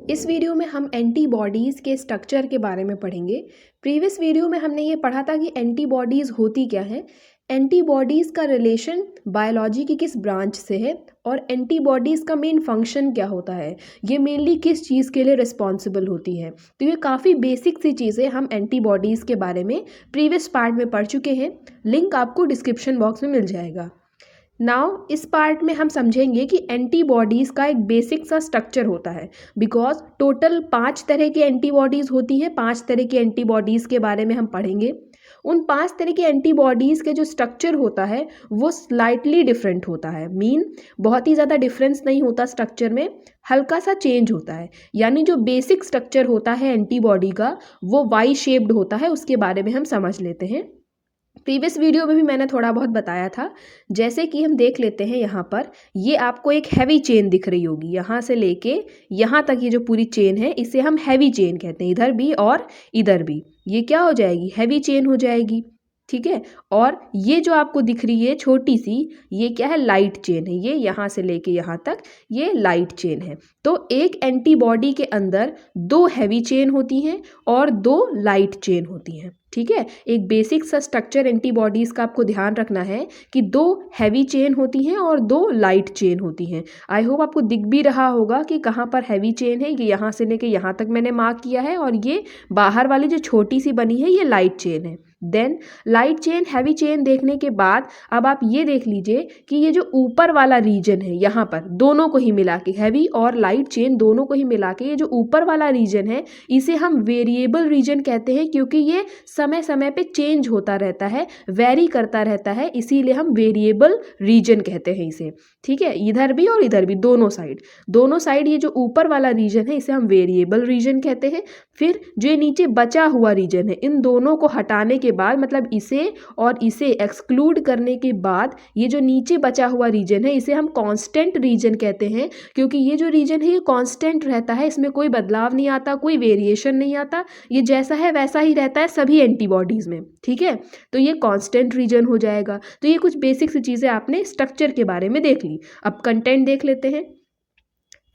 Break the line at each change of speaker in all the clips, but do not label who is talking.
इस वीडियो में हम एंटीबॉडीज़ के स्ट्रक्चर के बारे में पढ़ेंगे। प्रीवियस वीडियो में हमने ये पढ़ा था कि एंटीबॉडीज़ होती क्या हैं, एंटीबॉडीज़ का रिलेशन बायोलॉजी की किस ब्रांच से है और एंटीबॉडीज़ का मेन फंक्शन क्या होता है, ये मेनली किस चीज़ के लिए रिस्पॉन्सिबल होती है। तो ये काफ़ी बेसिक सी चीज़ें हम एंटीबॉडीज़ के बारे में प्रीवियस पार्ट में पढ़ चुके हैं। लिंक आपको डिस्क्रिप्शन बॉक्स में मिल जाएगा। नाउ इस पार्ट में हम समझेंगे कि एंटीबॉडीज़ का एक बेसिक सा स्ट्रक्चर होता है। बिकॉज टोटल 5 तरह की एंटीबॉडीज़ होती हैं। 5 तरह की एंटीबॉडीज़ के बारे में हम पढ़ेंगे। उन 5 तरह की एंटीबॉडीज़ के जो स्ट्रक्चर होता है वो स्लाइटली डिफरेंट होता है। बहुत ही ज़्यादा डिफरेंस नहीं होता स्ट्रक्चर में, हल्का सा चेंज होता है। यानी जो बेसिक स्ट्रक्चर होता है एंटीबॉडी का वो वाई शेप्ड होता है। उसके बारे में हम समझ लेते हैं। प्रीवियस वीडियो में भी मैंने थोड़ा बहुत बताया था। जैसे कि हम देख लेते हैं, यहाँ पर ये आपको एक हैवी चेन दिख रही होगी। यहाँ से लेके यहाँ तक ये जो पूरी चेन है इसे हम हैवी चेन कहते हैं। इधर भी और इधर भी ये क्या हो जाएगी, हैवी चेन हो जाएगी। ठीक है। और ये जो आपको दिख रही है छोटी सी, ये क्या है, लाइट चेन है। ये यहाँ से लेके यहाँ तक ये लाइट चेन है। तो एक एंटीबॉडी के अंदर 2 हैवी चेन होती हैं और 2 लाइट चेन होती हैं। ठीक है। एक बेसिक सा स्ट्रक्चर एंटीबॉडीज़ का आपको ध्यान रखना है कि 2 हैवी चेन होती हैं और 2 लाइट चेन होती हैं। आई होप आपको दिख भी रहा होगा कि कहाँ पर हैवी चेन है। ये यहाँ से लेके यहाँ तक मैंने मार्क किया है और ये बाहर वाली जो छोटी सी बनी है ये लाइट चेन है। Then light chain heavy chain देखने के बाद अब आप ये देख लीजिए कि ये जो ऊपर वाला रीजन है, यहाँ पर दोनों को ही मिला के, हैवी और लाइट चेन दोनों को ही मिला के ये जो ऊपर वाला रीजन है इसे हम वेरिएबल रीजन कहते हैं। क्योंकि ये समय समय पे चेंज होता रहता है, वेरी करता रहता है, इसीलिए हम वेरिएबल रीजन कहते हैं इसे। ठीक है। इधर भी और इधर भी दोनों साइड ये जो ऊपर वाला रीजन है इसे हम वेरिएबल रीजन कहते हैं। फिर जो ये नीचे बचा हुआ रीजन है, इन दोनों को हटाने के बाद, मतलब इसे और इसे एक्सक्लूड करने के बाद, ये जो नीचे बचा हुआ रीजन है इसे हम कांस्टेंट रीजन कहते हैं। क्योंकि ये जो रीजन है ये कांस्टेंट रहता है, इसमें कोई बदलाव नहीं आता, कोई वेरिएशन नहीं आता, ये जैसा है वैसा ही रहता है सभी एंटीबॉडीज़ में। ठीक है। तो ये कांस्टेंट रीजन हो जाएगा। तो ये कुछ बेसिक सी चीज़ें आपने स्ट्रक्चर के बारे में देख ली। अब कंटेंट देख लेते हैं।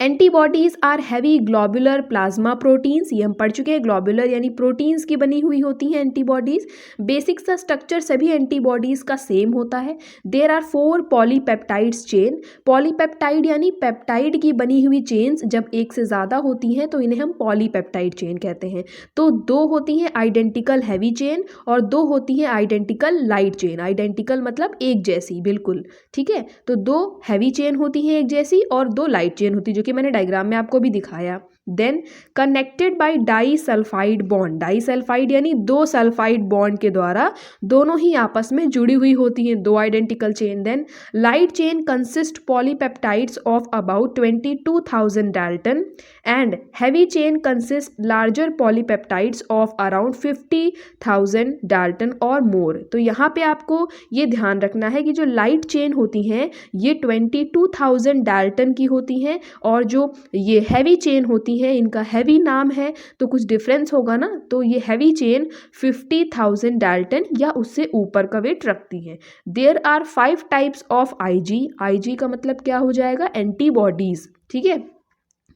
Antibodies are heavy globular plasma proteins. ये हम पढ़ चुके हैं, ग्लोबुलर यानी प्रोटीन्स की बनी हुई होती हैं एंटीबॉडीज़। बेसिक सा स्ट्रक्चर सभी एंटीबॉडीज़ का सेम होता है। There are 4 polypeptides chain. Polypeptide यानी पेप्टाइड की बनी हुई चेन्स जब एक से ज़्यादा होती हैं तो इन्हें हम पॉलीपेप्टाइड चेन कहते हैं। तो 2 होती हैं आइडेंटिकल हैवी चेन और 2 होती हैं आइडेंटिकल लाइट चेन। आइडेंटिकल मतलब एक जैसी, बिल्कुल। ठीक है। तो 2 हैवी चेन होती हैं एक जैसी और 2 लाइट चेन होती है, कि मैंने डायग्राम में आपको भी दिखाया। Then connected by disulphide bond. Disulphide यानी 2 सल्फाइड बॉन्ड के द्वारा दोनों ही आपस में जुड़ी हुई होती हैं, 2 identical chain. Then light chain consist polypeptides of about 22,000 dalton and heavy chain consist larger polypeptides of around 50,000 dalton और मोर। तो यहाँ पे आपको ये ध्यान रखना है कि जो लाइट चेन होती हैं ये 22,000 डाल्टन की होती हैं और जो ये हैवी चेन होती है इनका हैवी नाम है, तो कुछ डिफरेंस होगा ना। तो ये हैवी चेन 50,000 डाल्टन या उससे ऊपर का वेट रखती है। There are 5 types of IG. IG का मतलब क्या हो जाएगा, एंटीबॉडीज। ठीक है।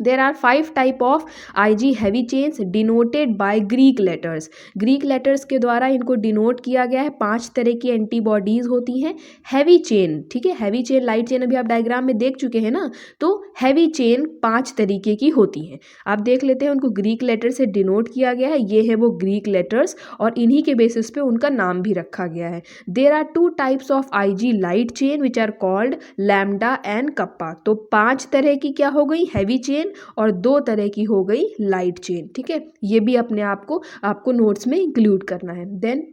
There are 5 type of Ig heavy chains denoted by Greek letters. Greek letters के द्वारा इनको डिनोट किया गया है। 5 तरह की एंटीबॉडीज होती हैं हैवी चेन। ठीक है। हैवी चेन लाइट चेन अभी आप डायग्राम में देख चुके हैं ना। तो हैवी चेन 5 तरीके की होती हैं। आप देख लेते हैं, उनको ग्रीक लेटर से डिनोट किया गया है। ये है वो ग्रीक लेटर्स और इन्हीं के बेसिस पे उनका नाम भी रखा गया है। There are 2 types of Ig light chain which are called lambda and kappa. तो 5 तरह की क्या हो गई, हैवी चेन, और 2 तरह की हो गई लाइट चेन। ठीक है। ये भी अपने आप को आपको नोट्स में इंक्लूड करना है। Then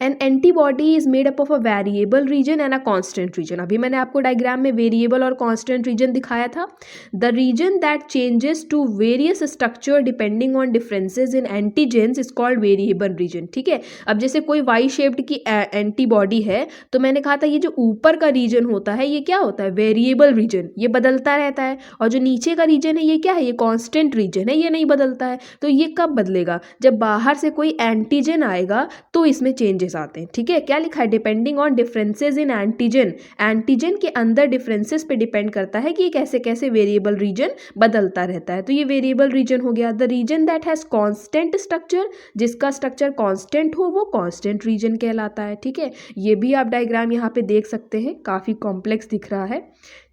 an antibody is made up of a variable region and a constant region. अभी मैंने आपको डायग्राम में वेरिएबल और कांस्टेंट रीजन दिखाया था। The region that changes to various structure depending on differences in antigens is called variable region. ठीक है। अब जैसे कोई वाई शेप्ड की एंटीबॉडी है तो मैंने कहा था ये जो ऊपर का रीजन होता है ये क्या होता है, वेरिएबल रीजन, ये बदलता रहता है। और जो नीचे का रीजन है ये क्या है, ये कांस्टेंट रीजन है, ये नहीं बदलता है। तो ये कब बदलेगा, जब बाहर से कोई एंटीजन आएगा तो इसमें चेंजेस चेंजेस आते हैं, ठीक है। क्या लिखा है, depending on differences in antigen, antigen के अंदर डिफरेंसेस पे डिपेंड करता है कि कैसे कैसे वेरिएबल रीजन बदलता रहता है। तो ये वेरिएबल रीजन हो गया। The region that has constant structure, जिसका स्ट्रक्चर कांस्टेंट हो वो कांस्टेंट रीजन कहलाता है, ठीक है। ये भी आप डायग्राम यहाँ पे देख सकते हैं, काफ़ी कॉम्प्लेक्स दिख रहा है,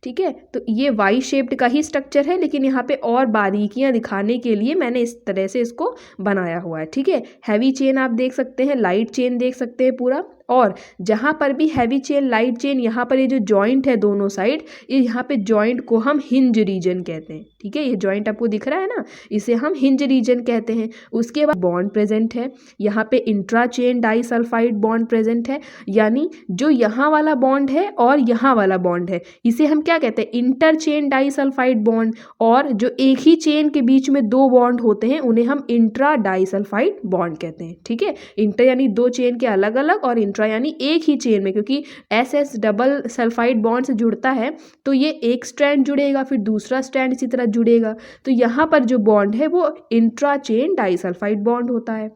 ठीक है। तो ये वाई शेप्ड का ही स्ट्रक्चर है, लेकिन यहाँ पे और बारीकियां दिखाने के लिए मैंने इस तरह से इसको बनाया हुआ है, ठीक है। हैवी चेन आप देख सकते हैं, लाइट चेन देख सकते हैं पूरा, और जहाँ पर भी हैवी चेन लाइट चेन, यहाँ पर ये जो जॉइंट है दोनों साइड, ये यहाँ पे जॉइंट को हम हिंज रीजन कहते हैं, ठीक है। ये जॉइंट आपको दिख रहा है ना, इसे हम हिंज रीजन कहते हैं। उसके बाद बॉन्ड प्रेजेंट है, यहाँ पे intra chain disulphide bond present है, यानी जो यहाँ वाला बॉन्ड है और यहाँ वाला बॉन्ड है, इसे हम क्या कहते हैं, इंटर चेन डाइसल्फाइड बॉन्ड। और जो एक ही चेन के बीच में दो बॉन्ड होते हैं उन्हें हम इंट्रा डाइसल्फाइड बॉन्ड कहते हैं, ठीक है। इंटर यानी दो चेन के अलग अलग, और इंट्रा यानी एक ही चेन में, क्योंकि SS डबल सल्फाइड बॉन्ड से जुड़ता है तो ये एक स्ट्रैंड जुड़ेगा, फिर दूसरा स्ट्रैंड इसी तरह जुड़ेगा, तो यहाँ पर जो बॉन्ड है वो इंट्रा चेन डाइसल्फाइड बॉन्ड होता है।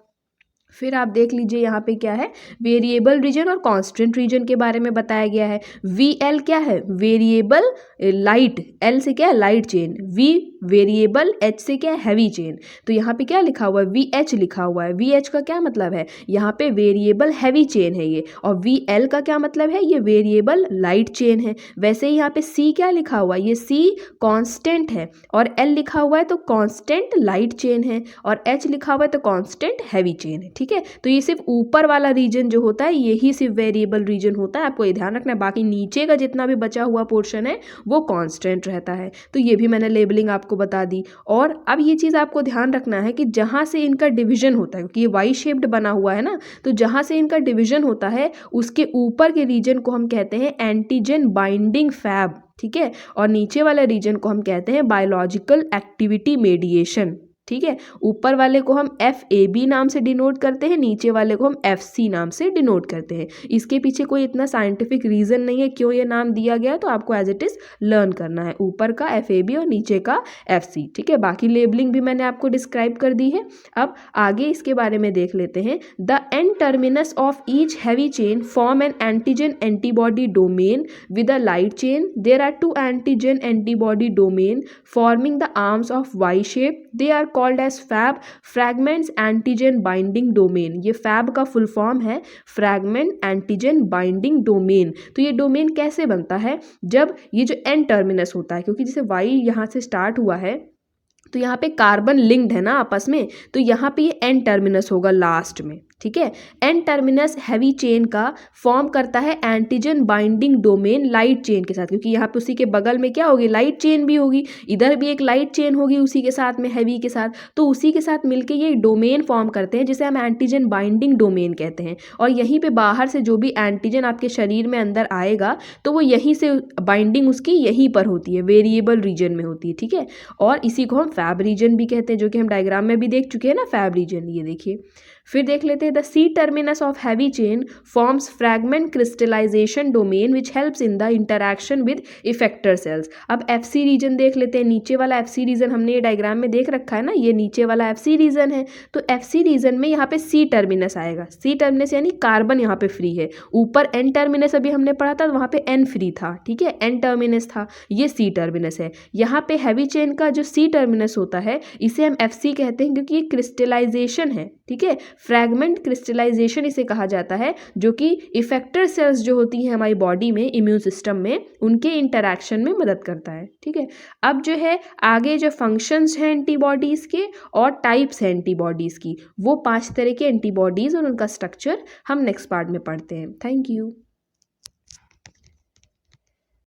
फिर आप देख लीजिए यहाँ पे क्या है, वेरिएबल रीजन और कांस्टेंट रीजन के बारे में बताया गया है। VL क्या है, वेरिएबल लाइट, L से क्या है, light chain, V variable, H से क्या है, हैवी चेन। तो यहाँ पे क्या लिखा हुआ है, VH लिखा हुआ है। VH का क्या मतलब है, यहाँ पे वेरिएबल हैवी चेन है ये, और VL का क्या मतलब है, ये वेरिएबल लाइट चेन है। वैसे ही यहाँ पे C क्या लिखा हुआ है, ये C कांस्टेंट है, और L लिखा हुआ है तो कांस्टेंट लाइट चेन है, और H लिखा हुआ है तो कांस्टेंट हैवी चेन है, ठीक है। तो ये सिर्फ ऊपर वाला रीजन जो होता है यही सिर्फ वेरिएबल रीजन होता है, आपको ये ध्यान रखना है। बाकी नीचे का जितना भी बचा हुआ पोर्शन है वो कांस्टेंट रहता है। तो ये भी मैंने लेबलिंग आपको बता दी। और अब ये चीज़ आपको ध्यान रखना है कि जहाँ से इनका डिवीजन होता है, क्योंकि ये वाई शेप्ड बना हुआ है ना, तो जहाँ से इनका डिवीजन होता है उसके ऊपर के रीजन को हम कहते हैं एंटीजन बाइंडिंग फैब, ठीक है। और नीचे वाले रीजन को हम कहते हैं बायोलॉजिकल एक्टिविटी मेडिएशन, ठीक है। ऊपर वाले को हम FAB नाम से डिनोट करते हैं, नीचे वाले को हम FC नाम से डिनोट करते हैं। इसके पीछे कोई इतना साइंटिफिक रीज़न नहीं है क्यों ये नाम दिया गया, तो आपको एज इट इज़ लर्न करना है, ऊपर का FAB और नीचे का FC, ठीक है। बाकी लेबलिंग भी मैंने आपको डिस्क्राइब कर दी है। अब आगे इसके बारे में देख लेते हैं। The N terminus of each heavy chain form an antigen antibody domain with a light chain. There are 2 antigen antibody domain forming the arms of Y shape. They are called as Fab, fragments antigen binding domain. ये Fab का full form है fragment antigen binding domain. तो ये domain कैसे बनता है, जब ये जो एन टर्मिनस होता है, क्योंकि जैसे वाई यहाँ से स्टार्ट हुआ है तो यहाँ पे कार्बन लिंक्ड है ना आपस में, तो यहाँ पे ये एन टर्मिनस होगा लास्ट में, ठीक है। एन टर्मिनस हैवी चेन का फॉर्म करता है antigen binding domain light chain के साथ, क्योंकि यहाँ पे उसी के बगल में क्या होगी, लाइट चेन भी होगी, इधर भी एक लाइट चेन होगी उसी के साथ में हैवी के साथ, तो उसी के साथ मिलके ये डोमेन फॉर्म करते हैं जिसे हम एंटीजन बाइंडिंग डोमेन कहते हैं। और यहीं पे बाहर से जो भी एंटीजन आपके शरीर में अंदर आएगा तो वो यहीं से बाइंडिंग उसकी यहीं पर होती है, वेरिएबल रीजन में होती है, ठीक है। और इसी को हम फैब रीजन भी कहते हैं, जो कि हम डायग्राम में भी देख चुके हैं ना, फैब रीजन। ये देखिए, फिर देख लेते हैं, the C terminus of heavy chain forms fragment crystallisation domain which helps in the interaction with effector cells. अब FC रीजन देख लेते हैं, नीचे वाला FC रीजन हमने ये डायग्राम में देख रखा है ना, ये नीचे वाला FC रीजन है। तो FC रीजन में यहाँ पे C टर्मिनस आएगा, C टर्मिनस यानी कार्बन यहाँ पे फ्री है। ऊपर N टर्मिनस अभी हमने पढ़ा था, वहाँ पे N फ्री था, ठीक है, N टर्मिनस था, ये C टर्मिनस है। यहाँ पे हैवी चेन का जो C टर्मिनस होता है इसे हम FC कहते हैं, क्योंकि ये क्रिस्टलाइजेशन है, ठीक है। फ्रैगमेंट क्रिस्टलाइजेशन इसे कहा जाता है, जो कि इफेक्टर सेल्स जो होती हैं हमारी बॉडी में, इम्यून सिस्टम में, उनके इंटरैक्शन में मदद करता है, ठीक है। अब जो है आगे जो फंक्शंस हैं एंटीबॉडीज़ के और टाइप्स हैं एंटीबॉडीज़ की, वो 5 तरह के एंटीबॉडीज़ और उनका स्ट्रक्चर हम नेक्स्ट पार्ट में पढ़ते हैं। Thank you.